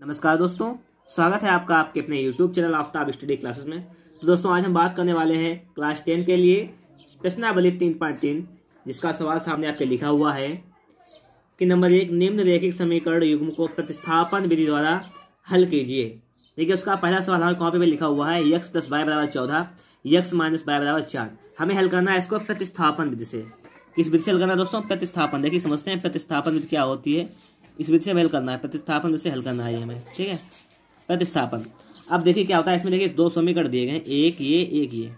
नमस्कार दोस्तों, स्वागत है आपका आपके अपने YouTube channel Aftab study classes में। तो दोस्तों आज हम बात करने वाले हैं क्लास 10 के लिए प्रश्नावली 3.3, जिसका सवाल सामने आपके लिखा हुआ है कि नंबर 1, निम्नलिखित समीकरण युग्म को प्रतिस्थापन विधि द्वारा हल कीजिए। देखिए उसका पहला सवाल हमारे कॉपी पे लिखा हुआ है x + y = 14, x - y = 4। हमें हल करना है इसको प्रतिस्थापन विधि से। किस विधि से हल करना है दोस्तों? प्रतिस्थापन। देखिए समझते हैं प्रतिस्थापन विधि क्या होती है। इस विधि से हल करना है, प्रतिस्थापन विधि से हल करना है हमें, ठीक है। प्रतिस्थापन। अब देखिए क्या होता है इसमें, देखिए दो समीकरण दिए गए हैं, एक ये।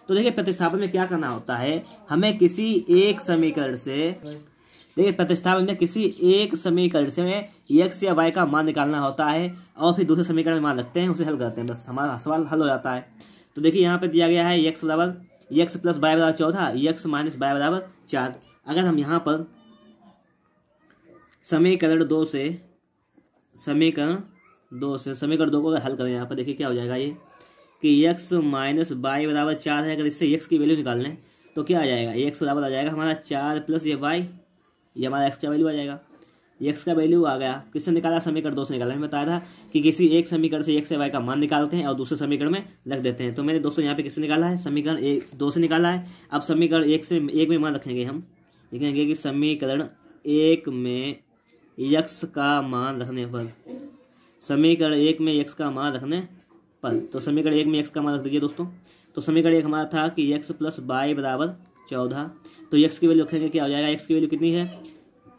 तो देखिए प्रतिस्थापन में क्या करना होता है, हमें किसी एक समीकरण से, देखिए प्रतिस्थापन में किसी एक समीकरण से x या y का मान निकालना होता है और फिर दूसरे समीकरण में मान रखते हैं, उसे हल करते हैं, बस हमारा सवाल हल हो जाता है। तो देखिए यहाँ पे दिया गया है x + y = 14, x - y = 4। अगर हम यहाँ पर समीकरण दो को अगर हल करें, यहाँ पर देखिए क्या हो जाएगा ये कि x - y = 4 है। अगर इससे x की वैल्यू निकाल लें तो क्या आ जाएगा, x बराबर आ जाएगा हमारा 4 + ये y, ये हमारा x का वैल्यू आ जाएगा। x का वैल्यू आ गया, किससे निकाला? समीकरण 2 से निकाला। मैंने बताया था कि किसी एक समीकरण से x या y का मान निकालते हैं और दूसरे समीकरण में रख देते हैं। तो मैंने दोस्तों यहाँ पे किससे निकाला है? समीकरण 2 से निकाला है। अब समीकरण 1 में मान रखेंगे, हम लिखेंगे कि समीकरण 1 में x का मान रखने पर, समीकरण 1 में x का मान रखने पर, तो समीकरण 1 में x का मान रख दीजिए दोस्तों। तो समीकरण 1 हमारा था कि x + y = 14। तो x की वैल्यू रखेंगे, क्या हो जाएगा? x की वैल्यू कितनी है?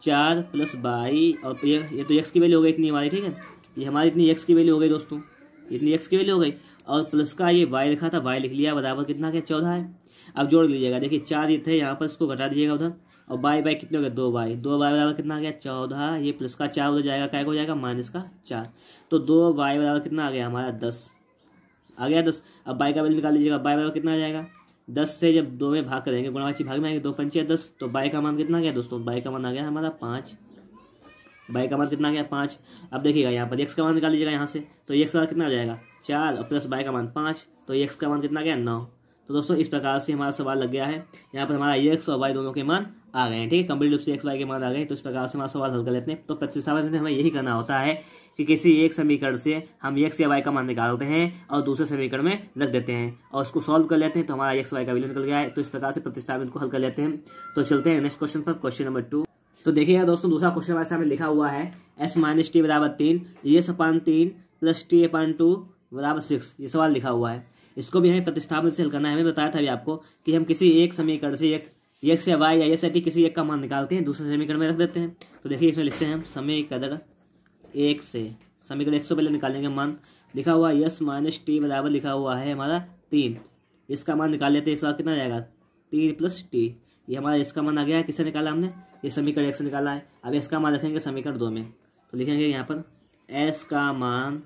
4 + y, और ये तो x की वैल्यू हो गई इतनी हमारी, ठीक है। ये हमारी इतनी x की वैल्यू हो गई दोस्तों, इतनी x की वैल्यू हो गई, और प्लस का ये y लिखा था, y लिख लिया, बराबर कितना क्या? 14 है। अब जोड़ लीजिएगा, देखिए 4 ये थे, यहाँ पर इसको घटा दीजिएगा उधर, और बाई कितने हो गए? 2y बराबर कितना आ गया? 14। ये प्लस का 4 उधर जाएगा, क्या हो जाएगा? -4। तो 2y बराबर कितना आ गया हमारा? 10 आ गया, 10। अब बाई का वैल्यू निकाल लीजिएगा, बाई बराबर कितना आ जाएगा? 10 से जब 2 में भाग करेंगे, गुणावाची भाग में आएंगे, 2 × 5 = 10। तो बाई का मान कितना आ गया दोस्तों? बाई का मान आ गया हमारा 5। बाई का मान कितना आ गया? 5। अब देखिएगा यहाँ पर x का मान निकाल लीजिएगा यहाँ से, तो x का कितना हो जाएगा? 4 और प्लस बाई का मान 5, तो x का मान कितना आ गया? 9। तो दोस्तों इस प्रकार से हमारा सवाल लग गया है। यहाँ पर हमारा x और y दोनों के मान आ गए हैं, ठीक है। कंप्लीट रूप से x y के मान आ गए, तो इस प्रकार से हमारा सवाल हल कर लेते हैं। तो प्रतिस्थापन में हमें यही करना होता है कि किसी एक समीकरण से हम x या y का मान निकालते हैं और दूसरे समीकरण में रख देते हैं और उसको सॉल्व कर लेते हैं, तो हमारा x y का वैल्यू निकल गया है। तो इस प्रकार से प्रतिस्थापन को हल कर लेते हैं। तो चलते हैं नेक्स्ट क्वेश्चन पर, क्वेश्चन नंबर 2। तो देखिएगा दोस्तों, दूसरा क्वेश्चन हमारे सामने लिखा हुआ है s - t = 3, s/3 + t/2 = 6। ये सवाल लिखा हुआ है, इसको भी हमें प्रतिस्थापन से हल करना है। हमें बताया था अभी आपको कि हम किसी एक समीकरण से x या y या s या t किसी एक का मान निकालते हैं, दूसरे समीकरण में रख देते हैं। तो देखिए इसमें लिखते हैं हम समीकरण 1 से, समीकरण 1 से पहले निकालेंगे मान। लिखा हुआ s - t बराबर लिखा हुआ है हमारा 3, इसका मान निकाल लेते हैं। इसका कितना जाएगा? 3 + t। ये हमारा इसका मान आ गया है, किससे निकाला हमने? ये समीकरण 1 से निकाला है। अब इसका मान रखेंगे समीकरण 2 में, तो लिखेंगे यहाँ पर s का मान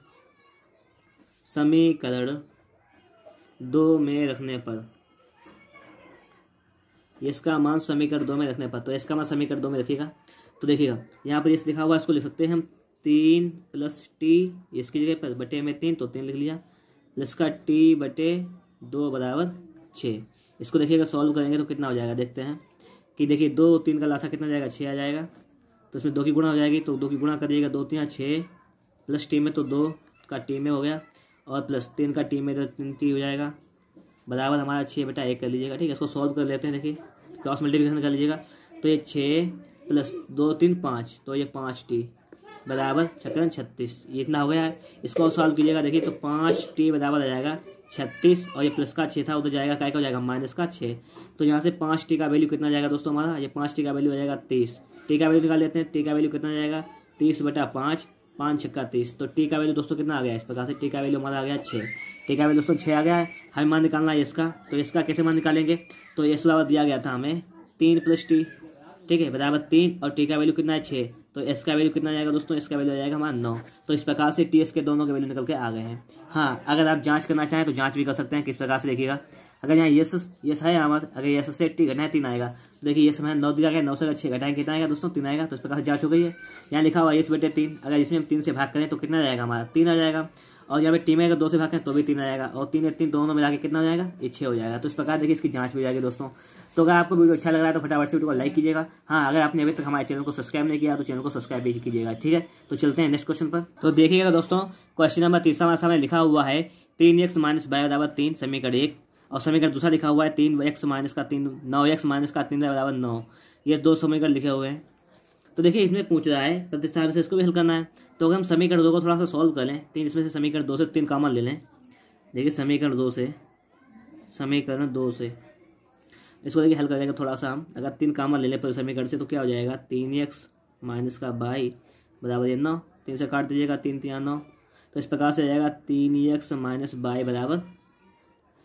समीकरण 2 में रखने पर, इसका मान समीकरण 2 में रखने पर, तो इसका मान समीकरण 2 में रखिएगा। तो देखिएगा यहाँ पर इस लिखा हुआ, इसको लिख सकते हैं हम 3 + t, इसकी जगह पर बटे में 3, तो 3 लिख लिया, प्लस का t/2 = 6। इसको देखिएगा सॉल्व करेंगे तो कितना हो जाएगा, देखते हैं कि देखिए 2 और 3 का लासा कितना जाएगा? 6 आ जाएगा। तो इसमें 2 की गुणा हो जाएगी, तो 2 की गुणा करिएगा, 2 × 3 = 6, प्लस t में तो 2 का t में हो गया, और प्लस 3 का t में तो 3 t हो जाएगा, बराबर हमारा 6/1 कर लीजिएगा, ठीक है। इसको सॉल्व कर लेते हैं, देखिए क्रॉस मल्टीप्लिकेशन कर लीजिएगा। तो ये 6 + 2 3 5, तो ये 5t बराबर 6 × 36, ये इतना हो गया है। इसको सॉल्व कीजिएगा, देखिए तो 5t बराबर आ जाएगा 36, और ये प्लस का 6 था, उधर जाएगा, क्या हो जाएगा? -6। तो यहाँ से 5t का वैल्यू कितना जाएगा दोस्तों हमारा? ये 5t का वैल्यू आ जाएगा 30। t का वैल्यू निकाल लेते हैं, t का वैल्यू कितना जाएगा? 30/5, 5 × 6 = 30। तो t का वैल्यू दोस्तों कितना आ गया? इस प्रकार से t का वैल्यू हमारा आ गया 6। t का वैल्यू दोस्तों 6 आ गया है। हमें मान निकालना है इसका, तो इसका कैसे मान निकालेंगे? तो s बराबर दिया गया था हमें 3 + t, ठीक है, बराबर 3, और t का वैल्यू कितना है? 6। तो s का वैल्यू कितना जाएगा दोस्तों? इसका वैल्यू आ जाएगा हमारा 9। तो इस प्रकार से ts के दोनों के वैल्यू निकल के आ गए हैं। हाँ, अगर आप जांच करना चाहें तो जांच भी कर सकते हैं। किस प्रकार से देखिएगा, अगर यहाँ यस है हमारा, अगर यस से टी घटाए 3 आएगा, तो देखिए यस में 9 दिया गया, 9 से 6 घटाएंगे कितना आएगा दोस्तों? 3 आएगा। तो इस प्रकार से जांच हो गई है। यहाँ लिखा हुआ यस/3, अगर इसमें हम 3 से भाग करें तो कितना जाएगा हमारा? 3 आ जाएगा। और यहाँ पे टी में अगर 2 से भाग करें तो भी 3 आ जाएगा, और 3 या 3 दोनों मिला के कितना हो जाएगा? ये 6 हो जाएगा। तो इस प्रकार देखिए इसकी जाँच भी हो जाएगी दोस्तों। तो अगर आपको वीडियो अच्छा लग रहा है तो फटाफट से वीडियो को लाइक कीजिएगा। हाँ, अगर आपने अभी तक हमारे चैनल को सब्सक्राइब नहीं किया तो चैनल को सब्सक्राइब भी कीजिएगा। ठीक है, तो चलते हैं नेक्स्ट क्वेश्चन पर। तो देखिएगा दोस्तों, क्वेश्चन नंबर 3 हमारे सामने लिखा हुआ है 3x - y बराबर 3 समीकरण 1, और समीकरण दूसरा लिखा हुआ है 3x - 3 9x - 3 बराबर 9। ये दो समीकरण लिखे हुए हैं। तो देखिए इसमें पूछ रहा है प्रतिस्थापन से इसको भी हल करना है। तो अगर हम समीकरण 2 को थोड़ा सा सॉल्व कर लें, 3 इसमें से समीकरण 2 से 3 कॉमन ले लें। देखिए समीकरण 2 से इसको देखिए हल करेंगे थोड़ा सा हम। अगर 3 कॉमन ले लें पूरे समीकरण से तो क्या हो जाएगा 3x - y बराबर 9। 3 से काट दीजिएगा, 3 3 9। तो इस प्रकार से आ जाएगा 3x - y बराबर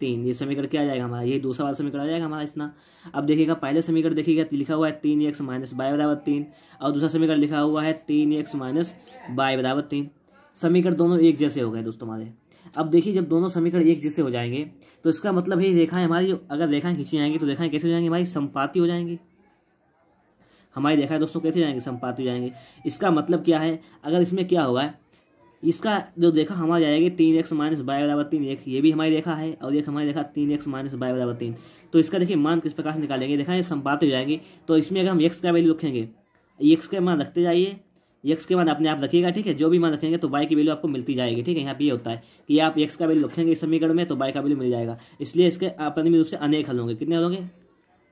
3। ये समीकरण क्या आ जाएगा हमारा, ये दूसरा वाला समीकरण आ जाएगा हमारा इतना। अब देखिएगा पहले समीकरण देखिएगा लिखा हुआ है 3x - y बराबर 3, और दूसरा समीकरण लिखा हुआ है 3x - y बराबर 3। समीकरण दोनों एक जैसे हो गए दोस्तों हमारे। अब देखिए जब दोनों समीकरण एक जैसे हो जाएंगे तो इसका मतलब है रेखाएं हमारी, अगर रेखाएं खींची जाएंगी तो रेखाएं कैसे हो जाएंगी हमारी, समपाती हो जाएंगी। हमारी रेखाएं दोस्तों कैसे हो जाएंगी, समपाती हो जाएंगी। इसका मतलब क्या है, अगर इसमें क्या होगा, इसका जो रेखा हमारी जाएगी 3x - y बराबर 3, एक ये भी हमारी रेखा है और एक हमारी रेखा 3x - y बराबर 3। तो इसका देखिए मान किस प्रकार से निकालेंगे, रेखाएं समपाती हो जाएंगी। तो इसमें अगर हम x का वैल्यू रखेंगे, x के मान रखते जाइए, x के मान अपने आप रखिएगा। ठीक है, जो भी मान रखेंगे तो y की वैल्यू आपको मिलती जाएगी। ठीक है, यहाँ पे ये होता है कि आप x का वैल्यू रखेंगे इस समीकरण में तो y का वैल्यू मिल जाएगा। इसलिए इसके अपरिमित रूप से अनेक हल होंगे। कितने हल होंगे,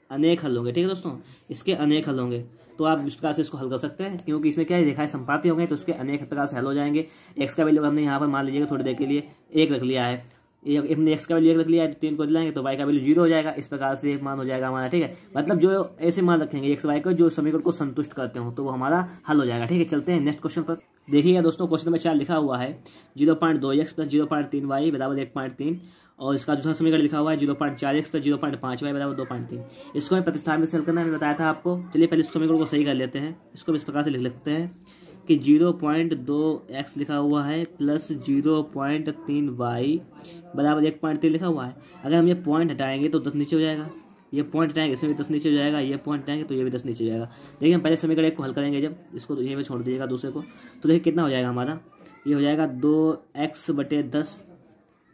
अनेक हल होंगे। ठीक है दोस्तों, इसके अनेक हल होंगे। तो आप इस प्रकार से इसको हल कर सकते हैं, क्योंकि इसमें क्या है रेखाएं समपाती हो गई तो उसके अनेक प्रकार से हल हो जाएंगे। x का वैल्यू हमने यहाँ पर मान लीजिएगा थोड़ी देर के लिए 1 रख लिया है, हमने x का वैल्यू 1 रख लिया है तो 3 को दिलाएंगे तो y का वैल्यू 0 हो जाएगा। इस प्रकार से एक मान हो जाएगा हमारा। ठीक है, मतलब जो ऐसे मान रखेंगे x y को जो समीकरण को संतुष्ट करते हो तो वो हमारा हल हो जाएगा। ठीक है, चलते हैं नेक्स्ट क्वेश्चन पर। देखिएगा दोस्तों क्वेश्चन नंबर 4 लिखा हुआ है 0.2x + 0.3y बराबर 1.3, और इसका दूसरा समीकरण लिखा हुआ है 0.4x + 0.5y बराबर 2.3। इसको हमें प्रतिस्थापन से हल करना है, बताया था आपको। चलिए पहले इस समीकरण को सही कर लेते हैं। इसको इस प्रकार से लिख लेते हैं कि 0.2x लिखा हुआ है प्लस 0.3y बराबर 1.3 लिखा हुआ है। अगर हम ये पॉइंट हटाएंगे तो 10 नीचे हो जाएगा, ये पॉइंट हटाएंगे इसमें भी 10 नीचे हो जाएगा, ये पॉइंट हटाएंगे तो ये भी 10 नीचे हो जाएगा। देखिए हम पहले समीकरण 1 को हल करेंगे, जब इसको तो यहीं पे छोड़ दीजिएगा दूसरे को, तो देखिए कितना हो जाएगा हमारा, ये हो जाएगा 2x/10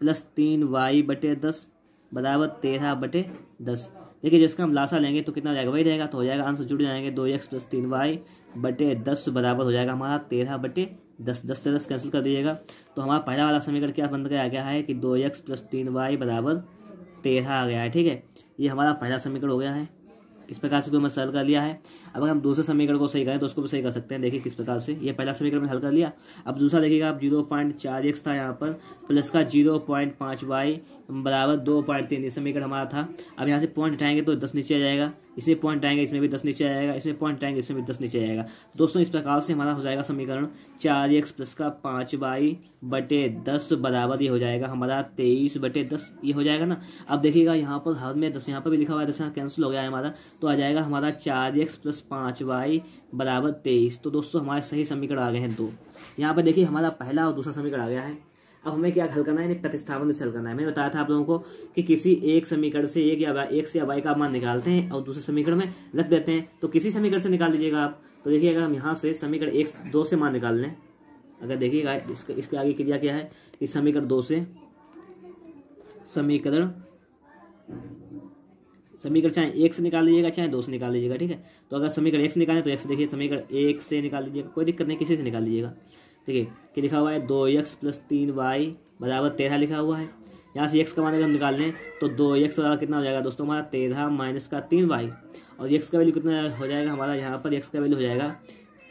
प्लस 3y/10 बराबर 13/10। देखिए जिसका हम लासा लेंगे तो कितना हो जाएगा, वही रहेगा। तो हो जाएगा आंसर जुड़ जाएंगे 2x + 3y/10 बराबर हो जाएगा हमारा 13/10। 10 से 10 कैंसिल कर दीजिएगा। तो हमारा पहला वाला समीकरण क्या बन गया है कि 2x + 3y बराबर 13 आ गया है। ठीक है, ये हमारा पहला समीकरण हो गया है। इस प्रकार से मैं सरल कर लिया है। अब अगर हम दूसरे समीकरण को सही करें तो उसको भी सही कर सकते हैं। देखिए किस प्रकार से, ये पहला समीकरण में हल कर लिया। अब दूसरा देखिएगा, आप 0.4x था यहाँ पर, प्लस का 0.5y बराबर 2.3 ये समीकरण हमारा था। अब यहाँ से पॉइंट हटाएंगे तो 10 नीचे आ जाएगा, इसमें पॉइंट आएंगे इसमें भी 10 नीचे आ जाएगा, इसमें पॉइंट आएंगे इसमें भी 10 नीचे आ जाएगा। दोस्तों इस प्रकार से हमारा हो जाएगा समीकरण 4x प्लस का 5y/10 बराबर ये हो जाएगा हमारा 23/10। ये हो जाएगा ना। अब देखिएगा यहाँ पर हर में 10 यहाँ पर भी लिखा हुआ है, 10 यहाँ कैंसिल हो गया है हमारा, तो आ जाएगा हमारा 4x + 5y बराबर 23। तो दोस्तों हमारे सही समीकरण आ गए हैं 2। यहाँ पर देखिए हमारा पहला और दूसरा समीकरण आ गया है। अब हमें क्या हल करना है, प्रतिस्थापन से हल करना है। मैंने बताया था आप लोगों को कि किसी एक समीकरण से एक से y का मान निकालते हैं और दूसरे समीकरण में रख देते हैं। तो किसी समीकरण से निकाल लीजिएगा आप। तो देखिए अगर हम यहाँ से समीकरण 1-2 से मान निकाल लें, अगर देखिएगा इसके आगे क्रिया क्या है कि समीकरण 2 से समीकरण चाहे 1 से निकाल लीजिएगा चाहे 2 से निकाल लीजिएगा। ठीक है, तो अगर समीकरण 1 से निकालें तो 1 से, देखिए समीकरण 1 से निकाल लीजिएगा, कोई दिक्कत नहीं, किसी से निकाल लीजिएगा। देखिए कि लिखा हुआ है 2x + 3y बराबर 13 लिखा हुआ है। यहाँ से x का मान अगर हम निकाल लें तो 2x बराबर कितना हो जाएगा दोस्तों हमारा 13 - का 3y, और x का वैल्यू कितना हो जाएगा हमारा, यहाँ पर x का वैल्यू हो जाएगा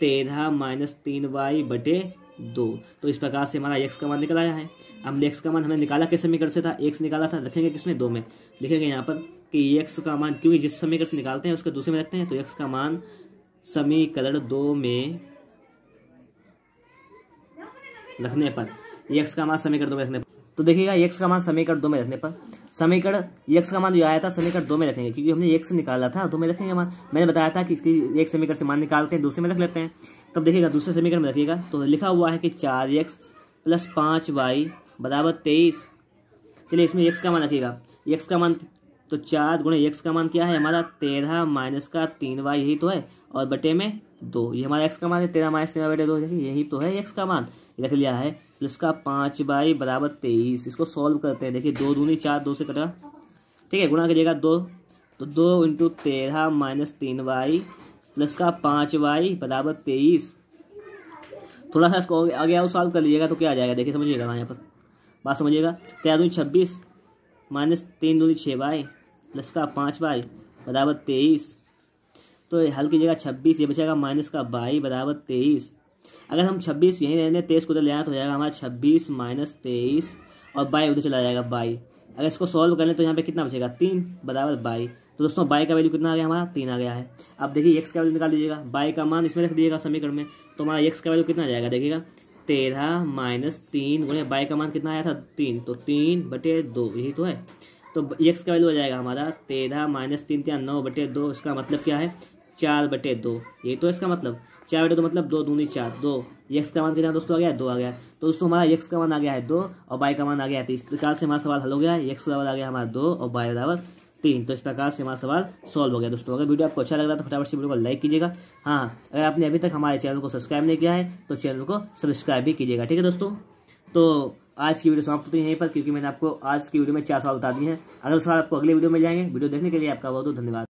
13 - 3y/2। तो इस प्रकार से हमारा x का मान निकल आया है। अब x का मान हमने निकाला किस समीकरण से था, 1 से निकाला था, रखेंगे किसमें, 2 में। लिखेंगे यहाँ पर कि x का मान, क्योंकि जिस समीकरण से निकालते हैं उसके दूसरे में रखते हैं, तो x का मान समीकरण 2 में रखने पर, x का मान समीकरण 2 में रखने पर, तो देखिएगा x का मान समीकरण 2 में रखने पर, समीकरण x का मान जो आया था समीकरण 2 में रखेंगे, क्योंकि हमने 1 से निकाला था 2 में रखेंगे मान। मैंने बताया था कि इसकी एक समीकरण से मान निकालते हैं दूसरे में रख लेते हैं। तब देखिएगा दूसरे समीकरण में रखिएगा तो लिखा हुआ है कि 4x + 5y बराबर 23। चलिए इसमें x का मान रखिएगा, x का मान तो 4 × x का मान क्या है हमारा 13 - का 3y, यही तो है, और बटे में 2, ये हमारा x का मान है 13 - 3y/2, यही तो है x का मान, रख लिया है। प्लस का 5y बराबर 23। इसको सॉल्व करते हैं। देखिए 2 दूनी 4, 2 से कटा, ठीक है, गुणा करिएगा 2 तो 2 इंटू 13 माइनस 3y प्लस का 5y बराबर 23। थोड़ा सा इसको आगे आओ सॉल्व कर लीजिएगा तो क्या आ जाएगा, देखिए समझिएगा यहाँ पर बात समझिएगा। 13 दूनी 26 माइनस 3 दूनी 6y प्लस का 5y बराबर 23। तो हल कीजिएगा 26, ये बचेगा माइनस का y बराबर 23। अगर हम 26 यहीं रहने 23 को उधर ले आए तो हो जाएगा हमारा 26 माइनस 23 और y उधर चला जाएगा y। अगर इसको सॉल्व कर लें तो यहाँ पे कितना बचेगा 3 बराबर y। तो दोस्तों y का वैल्यू कितना आ गया हमारा 3 आ गया है। अब देखिए x का वैल्यू निकाल दीजिएगा, y का मान इसमें रख दीजिएगा समीकरण में, तो हमारा x का वैल्यू कितना आ जाएगा देखिएगा 13 माइनस 3 गुणे y का मान कितना आया था 3, तो 3/2 यही तो है। तो x का वैल्यू आ जाएगा हमारा 13 माइनस 3 क्या 9/2। इसका मतलब क्या है 4/2, यही तो इसका मतलब 4/2 मतलब 2 दूनी 4 2। x का मान कितना दोस्तों आ गया 2 आ गया। तो दोस्तों हमारा x का मान आ गया है 2 और y का मान आ गया है 3। इस प्रकार से हमारा सवाल हल हो गया है। x बराबर आ गया हमारा 2 और y बराबर 3। तो इस प्रकार से हमारा सवाल सॉल्व हो गया। दोस्तों अगर वीडियो आपको अच्छा लग रहा है तो फटाफट से वीडियो को लाइक कीजिएगा। हाँ, अगर आपने अभी तक हमारे चैनल को सब्सक्राइब नहीं किया है तो चैनल को सब्सक्राइब भी कीजिएगा। ठीक है दोस्तों, तो आज की वीडियो समाप्त होती है यहीं पर, क्योंकि मैंने आपको आज की वीडियो में 4 सवाल बता दिए हैं। अगर सवाल आपको अगले वीडियो में जाएंगे। वीडियो देखने के लिए आपका बहुत बहुत धन्यवाद।